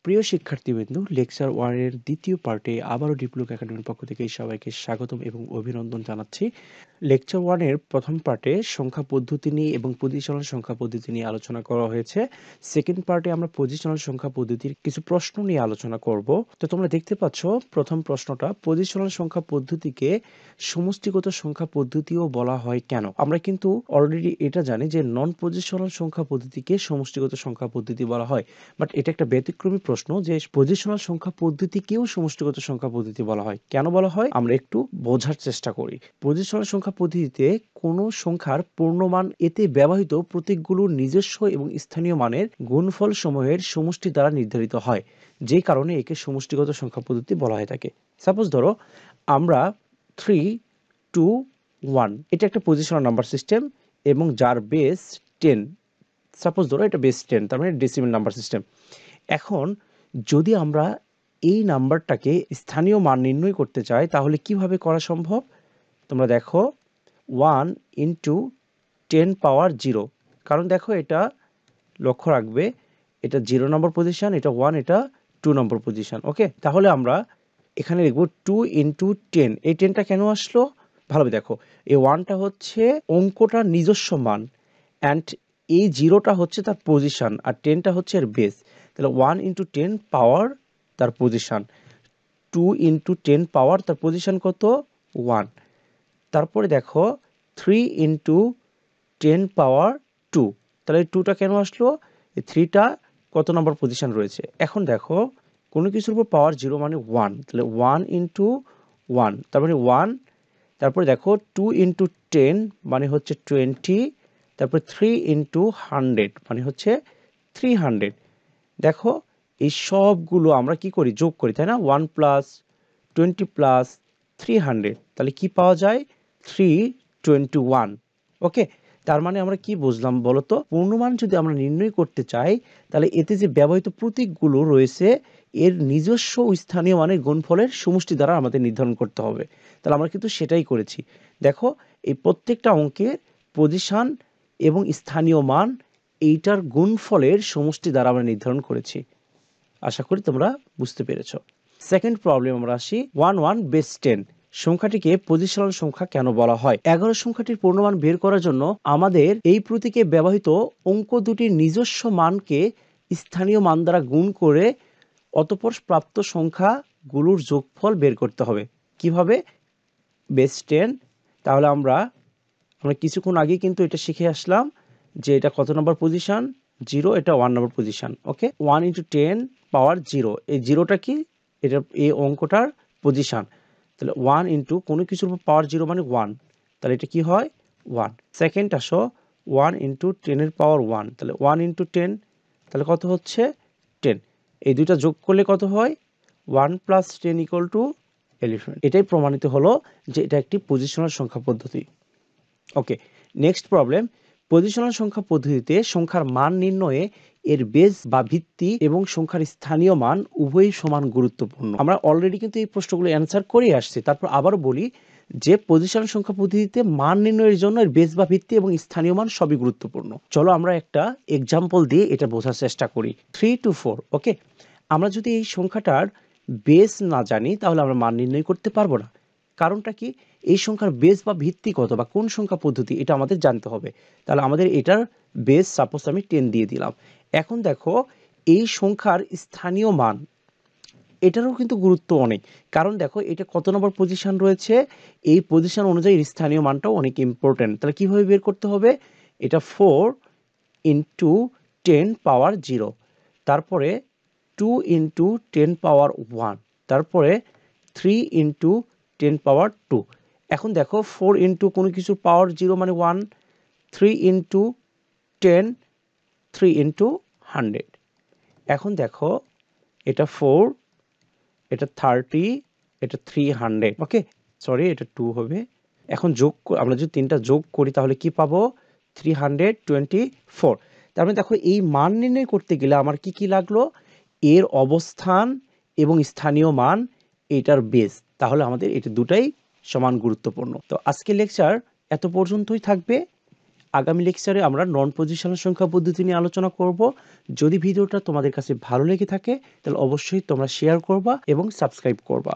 প্রিয় শিক্ষার্থীবৃন্দ, লেকচার 1 এর দ্বিতীয় পার্টে আবারও ডিপ্লুক একাডেমির পক্ষ থেকে সবাইকে স্বাগতম এবং অভিনন্দন জানাচ্ছি। লেকচার 1 এর প্রথম পার্টে সংখ্যা পদ্ধতি নিয়ে এবং পজিশনাল সংখ্যা পদ্ধতি নিয়ে আলোচনা করা হয়েছে। সেকেন্ড পার্টে আমরা পজিশনাল সংখ্যা পদ্ধতির কিছু প্রশ্ন নিয়ে আলোচনা করব। তো তোমরা দেখতে পাচ্ছ প্রথম প্রশ্নটা, পজিশনাল সংখ্যা পদ্ধতিকে সমষ্টিগত সংখ্যা পদ্ধতিও বলা হয় কেন? আমরা কিন্তু অলরেডি এটা জানি যে নন পজিশনাল সংখ্যা পদ্ধতিকে সমষ্টিগত সংখ্যা পদ্ধতি বলা হয়, বাট এটা একটা ব্যতিক্রমী প্রশ্ন যে পজিশনাল সংখ্যা পদ্ধতিকেও সমষ্টিগত সংখ্যা পদ্ধতি বলা হয়। কেন বলা হয় আমরা একটু বোঝার চেষ্টা করি। পজিশনাল সংখ্যা পদ্ধতিতে কোনো সংখ্যার পূর্ণমান এতে ব্যবহৃত প্রতীকগুলোর নিজস্ব এবং স্থানীয় মানের গুণফল সমূহের সমষ্টি দ্বারা নির্ধারিত হয়, যে কারণে একে সমষ্টিগত সংখ্যা পদ্ধতি বলা হয়ে থাকে। সাপোজ ধরো আমরা 3, 2, 1 এটা একটা পজিশনাল নাম্বার সিস্টেম এবং যার বেস 10। সাপোজ ধরো এটা বেস 10, তার মানে ডেসিমেল নাম্বার সিস্টেম। এখন যদি আমরা এই নাম্বারটাকে স্থানীয় মান নির্ণয় করতে চাই তাহলে কিভাবে করা সম্ভব? তোমরা দেখো 1 ইন্টু 10 পাওয়ার 0, কারণ দেখো এটা লক্ষ্য রাখবে এটা 0 নম্বর পজিশন, এটা 1, এটা 2 নম্বর পজিশন। ওকে, তাহলে আমরা এখানে লিখব 2 ইন্টু 10। এই 10টা কেন আসলো ভালোভাবে দেখো, এই 1টা হচ্ছে অঙ্কটার নিজস্ব মান অ্যান্ড এই 0টা হচ্ছে তার পজিশন আর 10টা হচ্ছে এর বেস। তাহলে 1 ইন্টু 10 পাওয়ার তার পজিশন, 2 ইন্টু 10 পাওয়ার তার পজিশন কত 1। তারপরে দেখো 3 ইন্টু 10 পাওয়ার 2, তাহলে 2টা কেন আসলো? এই 3টা কত নম্বর পজিশন রয়েছে। এখন দেখো কোনো কিছুর উপর পাওয়ার 0 মানে 1, তাহলে 1 ইন্টু 1 তার মানে 1। তারপরে দেখো 2 ইন্টু 10 মানে হচ্ছে 20, তারপর 3 ইন্টু 100 মানে হচ্ছে 300। দেখো এই সবগুলো আমরা কি করি, যোগ করি, তাই না? 1 প্লাস 20 প্লাস 300, তাহলে কি পাওয়া যায়? 321। ওকে, তার মানে আমরা কি বুঝলাম বলতো? পূর্ণমান যদি আমরা নির্ণয় করতে চাই তাহলে এতে যে ব্যবহৃত প্রতীকগুলো রয়েছে এর নিজস্ব স্থানীয় মানের গুণফলের সমষ্টি দ্বারা আমাদের নির্ধারণ করতে হবে। তাহলে আমরা কিন্তু সেটাই করেছি। দেখো এই প্রত্যেকটা অঙ্কের পজিশন এবং স্থানীয় মান এইটার গুণফলের সমষ্টি দ্বারা আমরা নির্ধারণ করেছি। আশা করি তোমরা বুঝতে পেরেছো। সেকেন্ড প্রবলেম আমরা আসি, 11 বেস 10 সংখ্যাটিকে পজিশনাল সংখ্যা কেন বলা হয়? 11 সংখ্যাটির পূর্ণমান বের করার জন্য আমাদের এই প্রতীকে ব্যবহৃত অঙ্ক দুটির নিজস্ব মানকে স্থানীয় মান দ্বারা গুণ করে অতঃপর প্রাপ্ত সংখ্যাগুলোর যোগফল বের করতে হবে। কিভাবে? বেস 10, তাহলে আমরা কিছুক্ষণ আগে কিন্তু এটা শিখে আসলাম যে এটা কত নম্বর পজিশন 0, এটা 1 নম্বর পজিশন। ওকে, 1 ইন্টু 10 পাওয়ার 0, এই 0টা কি? এটা এই অঙ্কটার পজিশন। তাহলে 1 ইন্টু কোনো কিছুর উপর পাওয়ার 0 মানে 1, তাহলে এটা কি হয় 1। সেকেন্ড আসো 1 ইন্টু 10 এর পাওয়ার 1, তাহলে 1 ইন্টু 10 তাহলে কত হচ্ছে 10। এই দুইটা যোগ করলে কত হয়? 1 প্লাস 10 ইকুয়াল টু 11। এটাই প্রমাণিত হলো যে এটা একটি পজিশনাল সংখ্যা পদ্ধতি। ওকে, নেক্সট প্রবলেম, পজিশনাল সংখ্যা পদ্ধতিতে সংখ্যার মান নির্ণয়ে এর বেস বা ভিত্তি এবং সংখ্যার স্থানীয় মান উভয়ই সমান গুরুত্বপূর্ণ। আমরা অলরেডি কিন্তু এই প্রশ্নগুলো অ্যান্সার করে আসছি, তারপর আবারও বলি যে পজিশনাল সংখ্যা পদ্ধতিতে মান নির্ণয়ের জন্য এর বেস বা ভিত্তি এবং স্থানীয় মান সবই গুরুত্বপূর্ণ। চলো আমরা একটা এক্সাম্পল দিয়ে এটা বোঝার চেষ্টা করি। 3 to 4। ওকে, আমরা যদি এই সংখ্যাটার বেস না জানি তাহলে আমরা মান নির্ণয় করতে পারবো না। কারণটা কি? এই সংখ্যার বেস বা ভিত্তি কত বা কোন সংখ্যা পদ্ধতি এটা আমাদের জানতে হবে। তাহলে আমাদের এটার বেস সাপোজ আমি 10 দিয়ে দিলাম। এখন দেখো এই সংখ্যার স্থানীয় মান এটারও কিন্তু গুরুত্ব অনেক, কারণ দেখো এটা কত নম্বর পজিশন রয়েছে, এই পজিশন অনুযায়ী স্থানীয় মানটাও অনেক ইম্পর্টেন্ট। তাহলে কিভাবে বের করতে হবে? এটা 4 ইন্টু 10 পাওয়ার 0, তারপরে 2 ইন্টু 10 পাওয়ার 1, তারপরে 3 ইন্টু 10 পাওয়ার 2। এখন দেখো 4 ইন্টু কোনো কিছু পাওয়ার 0 মানে 1, 3 ইন্টু 10, 3 ইন্টু 100। এখন দেখো এটা 4, এটা 30, এটা 300। ওকে, সরি এটা 2 হবে। এখন আমরা যদি 3টা যোগ করি তাহলে কি পাবো? 324। তার মানে দেখো এই মান নির্ণয় করতে গেলে আমার কি কি লাগলো? এর অবস্থান এবং স্থানীয় মান, এটার বেস। তাহলে আমাদের এটা দুটাই সমান গুরুত্বপূর্ণ। তো আজকের লেকচার এত পর্যন্তই থাকবে। আগামী লেকচারে আমরা নন পজিশনাল সংখ্যা পদ্ধতি নিয়ে আলোচনা করব। যদি ভিডিওটা তোমাদের কাছে ভালো লেগে থাকে তাহলে অবশ্যই তোমরা শেয়ার করবা এবং সাবস্ক্রাইব করবা।